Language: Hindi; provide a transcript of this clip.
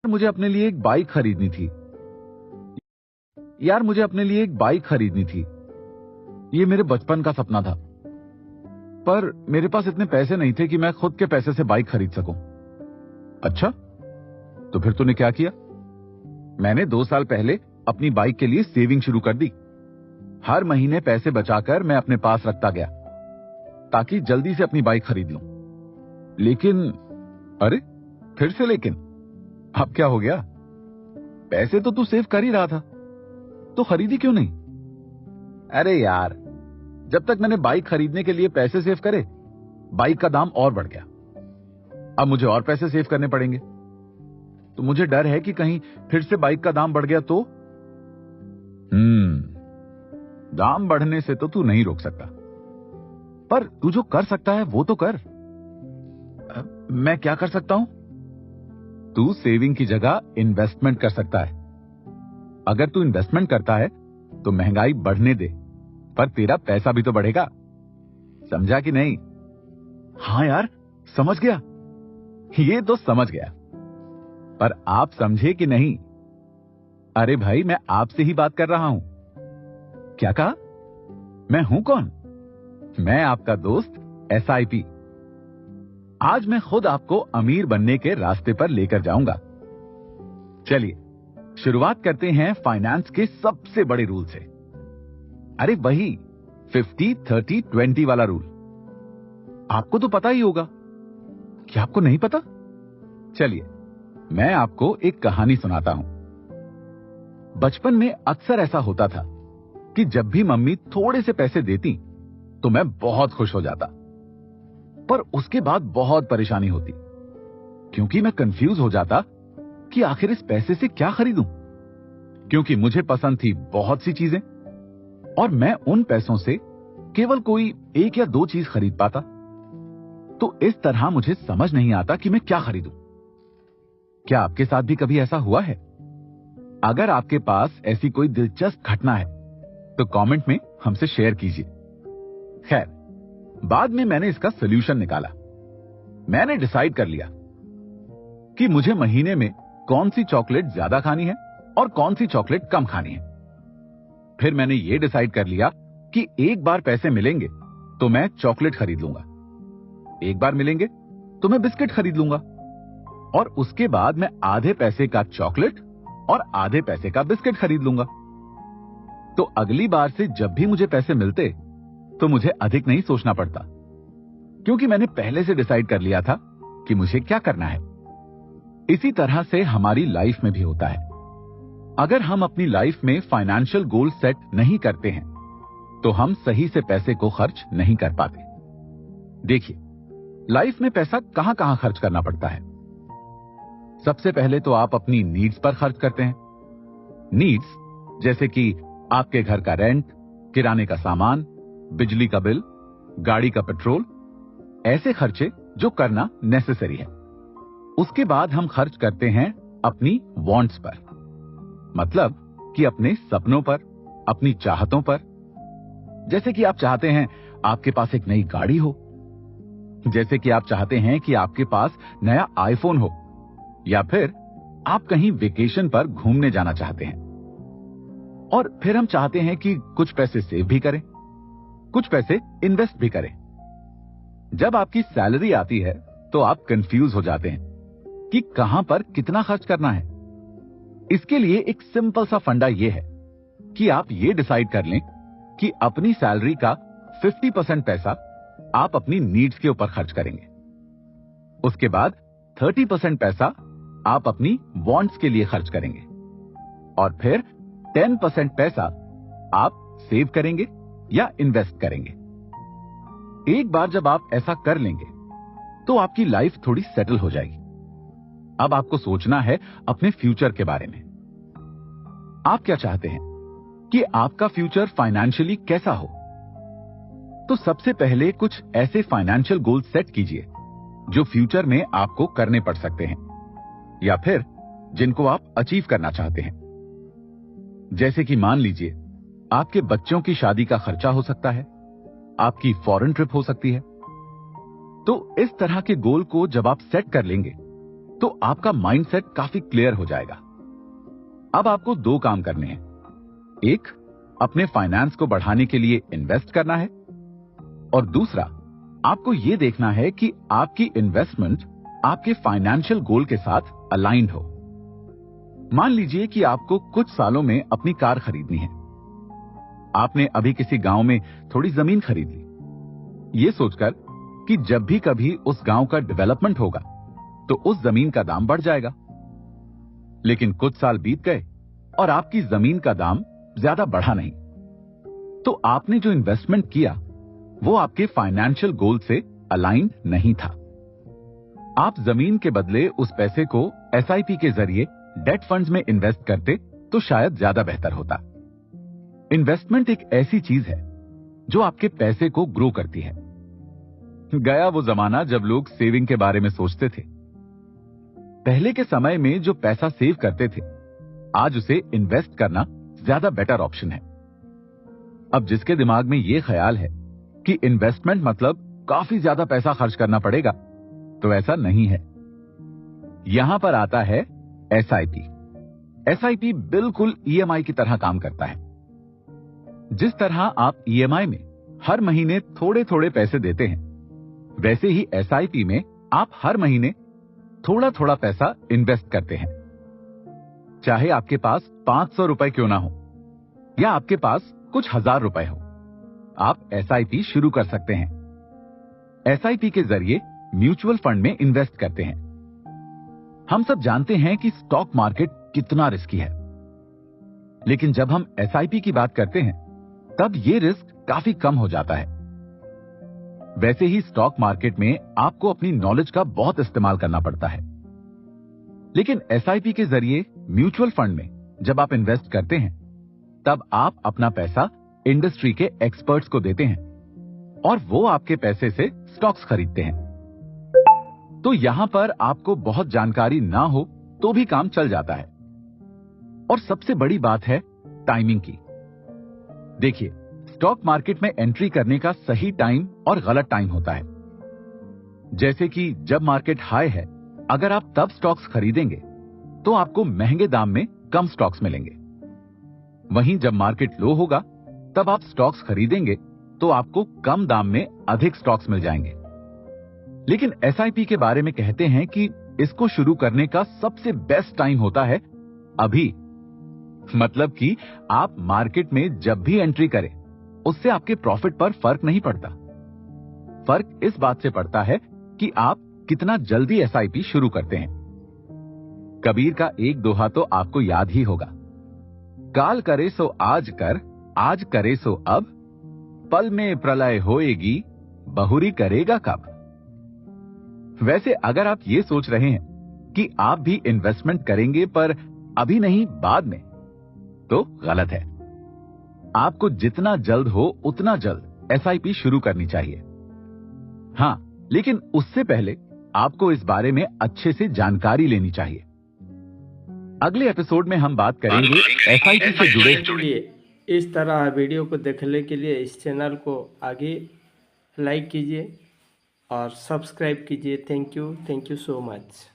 मुझे अपने लिए एक बाइक खरीदनी थी। यार मुझे अपने लिए एक बाइक खरीदनी थी। ये मेरे बचपन का सपना था। पर मेरे पास इतने पैसे नहीं थे कि मैं खुद के पैसे से बाइक खरीद सकूं। अच्छा, तो फिर तूने क्या किया? मैंने 2 साल पहले अपनी बाइक के लिए सेविंग शुरू कर दी। हर महीने पैसे बचाकर मैं अपने पास रखता गया ताकि जल्दी से अपनी बाइक खरीद लूं। लेकिन अरे, फिर से लेकिन अब क्या हो गया? पैसे तो तू सेव कर ही रहा था, तो खरीदी क्यों नहीं? अरे यार, जब तक मैंने बाइक खरीदने के लिए पैसे सेव करे, बाइक का दाम और बढ़ गया। अब मुझे और पैसे सेव करने पड़ेंगे। तो मुझे डर है कि कहीं फिर से बाइक का दाम बढ़ गया तो। दाम बढ़ने से तो तू नहीं रोक सकता, पर तू जो कर सकता है वो तो कर। मैं क्या कर सकता हूं? तू सेविंग की जगह इन्वेस्टमेंट कर सकता है। अगर तू इन्वेस्टमेंट करता है तो महंगाई बढ़ने दे, पर तेरा पैसा भी तो बढ़ेगा। समझा कि नहीं? हाँ यार, समझ गया। ये तो समझ गया, पर आप समझे कि नहीं? अरे भाई, मैं आपसे ही बात कर रहा हूं। क्या कहा? मैं हूं कौन? मैं आपका दोस्त SIP। आज मैं खुद आपको अमीर बनने के रास्ते पर लेकर जाऊंगा। चलिए शुरुआत करते हैं फाइनेंस के सबसे बड़े रूल से। अरे वही 50-30-20 वाला रूल। आपको तो पता ही होगा। क्या आपको नहीं पता? चलिए मैं आपको एक कहानी सुनाता हूं। बचपन में अक्सर ऐसा होता था कि जब भी मम्मी थोड़े से पैसे देती तो मैं बहुत खुश हो जाता, पर उसके बाद बहुत परेशानी होती, क्योंकि मैं कंफ्यूज हो जाता कि आखिर इस पैसे से क्या खरीदूं। क्योंकि मुझे पसंद थी बहुत सी चीजें और मैं उन पैसों से केवल कोई 1 या 2 चीज खरीद पाता। तो इस तरह मुझे समझ नहीं आता कि मैं क्या खरीदूं। क्या आपके साथ भी कभी ऐसा हुआ है? अगर आपके पास ऐसी कोई दिलचस्प घटना है तो कमेंट में हमसे शेयर कीजिए। खैर, बाद में मैंने इसका सलूशन निकाला। मैंने डिसाइड कर लिया कि मुझे महीने में कौन सी चॉकलेट ज्यादा खानी है और कौन सी चॉकलेट कम खानी है। फिर मैंने यह डिसाइड कर लिया कि एक बार पैसे मिलेंगे तो मैं चॉकलेट खरीद लूंगा, एक बार मिलेंगे तो मैं बिस्किट खरीद लूंगा, और उसके बाद मैं आधे पैसे का चॉकलेट और आधे पैसे का बिस्किट खरीद लूंगा। तो अगली बार से जब भी मुझे पैसे मिलते तो मुझे अधिक नहीं सोचना पड़ता, क्योंकि मैंने पहले से डिसाइड कर लिया था कि मुझे क्या करना है। इसी तरह से हमारी लाइफ में भी होता है। अगर हम अपनी लाइफ में फाइनेंशियल गोल सेट नहीं करते हैं तो हम सही से पैसे को खर्च नहीं कर पाते। देखिए, लाइफ में पैसा कहां कहां खर्च करना पड़ता है। सबसे पहले तो आप अपनी नीड्स पर खर्च करते हैं। नीड्स जैसे कि आपके घर का रेंट, किराने का सामान, बिजली का बिल, गाड़ी का पेट्रोल, ऐसे खर्चे जो करना नेसेसरी है। उसके बाद हम खर्च करते हैं अपनी वांट्स पर, मतलब कि अपने सपनों पर, अपनी चाहतों पर। जैसे कि आप चाहते हैं आपके पास एक नई गाड़ी हो, जैसे कि आप चाहते हैं कि आपके पास नया आईफोन हो, या फिर आप कहीं वेकेशन पर घूमने जाना चाहते हैं। और फिर हम चाहते हैं कि कुछ पैसे सेव भी करें, कुछ पैसे इन्वेस्ट भी करें। जब आपकी सैलरी आती है तो आप कंफ्यूज हो जाते हैं कि कहां पर कितना खर्च करना है। इसके लिए एक सिंपल सा फंडा यह है कि आप ये डिसाइड कर लें कि अपनी सैलरी का 50% पैसा आप अपनी नीड्स के ऊपर खर्च करेंगे। उसके बाद 30% पैसा आप अपनी वांट्स के लिए खर्च करेंगे, और फिर 10% पैसा आप सेव करेंगे या इन्वेस्ट करेंगे। एक बार जब आप ऐसा कर लेंगे तो आपकी लाइफ थोड़ी सेटल हो जाएगी। अब आपको सोचना है अपने फ्यूचर के बारे में। आप क्या चाहते हैं कि आपका फ्यूचर फाइनेंशियली कैसा हो? तो सबसे पहले कुछ ऐसे फाइनेंशियल गोल सेट कीजिए जो फ्यूचर में आपको करने पड़ सकते हैं, या फिर जिनको आप अचीव करना चाहते हैं। जैसे कि मान लीजिए आपके बच्चों की शादी का खर्चा हो सकता है, आपकी फॉरेन ट्रिप हो सकती है। तो इस तरह के गोल को जब आप सेट कर लेंगे तो आपका माइंडसेट काफी क्लियर हो जाएगा। अब आपको दो काम करने हैं। एक, अपने फाइनेंस को बढ़ाने के लिए इन्वेस्ट करना है, और दूसरा, आपको यह देखना है कि आपकी इन्वेस्टमेंट आपके फाइनेंशियल गोल के साथ अलाइंड हो। मान लीजिए कि आपको कुछ सालों में अपनी कार खरीदनी है। आपने अभी किसी गांव में थोड़ी जमीन खरीद ली, ये सोचकर कि जब भी कभी उस गांव का डेवलपमेंट होगा तो उस जमीन का दाम बढ़ जाएगा। लेकिन कुछ साल बीत गए और आपकी जमीन का दाम ज्यादा बढ़ा नहीं, तो आपने जो इन्वेस्टमेंट किया वो आपके फाइनेंशियल गोल से अलाइंड नहीं था। आप जमीन के बदले उस पैसे को एसआईपी के जरिए डेट फंड्स में इन्वेस्ट करते तो शायद ज्यादा बेहतर होता। इन्वेस्टमेंट एक ऐसी चीज है जो आपके पैसे को ग्रो करती है। गया वो जमाना जब लोग सेविंग के बारे में सोचते थे। पहले के समय में जो पैसा सेव करते थे, आज उसे इन्वेस्ट करना ज्यादा बेटर ऑप्शन है। अब जिसके दिमाग में यह ख्याल है कि इन्वेस्टमेंट मतलब काफी ज्यादा पैसा खर्च करना पड़ेगा, तो ऐसा नहीं है। यहां पर आता है एसआईपी। एसआईपी बिल्कुल ईएमआई की तरह काम करता है। जिस तरह आप ईएमआई में हर महीने थोड़े थोड़े पैसे देते हैं, वैसे ही एसआईपी में आप हर महीने थोड़ा थोड़ा पैसा इन्वेस्ट करते हैं। चाहे आपके पास 500 रुपए क्यों ना हो या आपके पास कुछ हजार रुपए हो, आप एसआईपी शुरू कर सकते हैं। एसआईपी के जरिए म्यूचुअल फंड में इन्वेस्ट करते हैं। हम सब जानते हैं कि स्टॉक मार्केट कितना रिस्की है, लेकिन जब हम एसआईपी की बात करते हैं तब यह रिस्क काफी कम हो जाता है। वैसे ही स्टॉक मार्केट में आपको अपनी नॉलेज का बहुत इस्तेमाल करना पड़ता है, लेकिन एसआईपी के जरिए म्यूचुअल फंड में जब आप इन्वेस्ट करते हैं तब आप अपना पैसा इंडस्ट्री के एक्सपर्ट्स को देते हैं और वो आपके पैसे से स्टॉक्स खरीदते हैं। तो यहां पर आपको बहुत जानकारी ना हो तो भी काम चल जाता है। और सबसे बड़ी बात है टाइमिंग की। देखिए, स्टॉक मार्केट में एंट्री करने का सही टाइम और गलत टाइम होता है। जैसे कि जब मार्केट हाई है, अगर आप तब स्टॉक्स खरीदेंगे तो आपको महंगे दाम में कम स्टॉक्स मिलेंगे। वहीं जब मार्केट लो होगा तब आप स्टॉक्स खरीदेंगे तो आपको कम दाम में अधिक स्टॉक्स मिल जाएंगे। लेकिन एसआईपी के बारे में कहते हैं कि इसको शुरू करने का सबसे बेस्ट टाइम होता है अभी। मतलब कि आप मार्केट में जब भी एंट्री करें, उससे आपके प्रॉफिट पर फर्क नहीं पड़ता। फर्क इस बात से पड़ता है कि आप कितना जल्दी एसआईपी शुरू करते हैं। कबीर का एक दोहा तो आपको याद ही होगा, काल करे सो आज कर, आज करे सो अब, पल में प्रलय होएगी, बहुरी करेगा कब। वैसे अगर आप ये सोच रहे हैं कि आप भी इन्वेस्टमेंट करेंगे पर अभी नहीं बाद में, तो गलत है। आपको जितना जल्द हो उतना जल्द एसआईपी शुरू करनी चाहिए। हां, लेकिन उससे पहले आपको इस बारे में अच्छे से जानकारी लेनी चाहिए। अगले एपिसोड में हम बात करेंगे एसआईपी से जुड़े। इस तरह वीडियो को देखने के लिए इस चैनल को आगे लाइक कीजिए और सब्सक्राइब कीजिए। Thank you so much.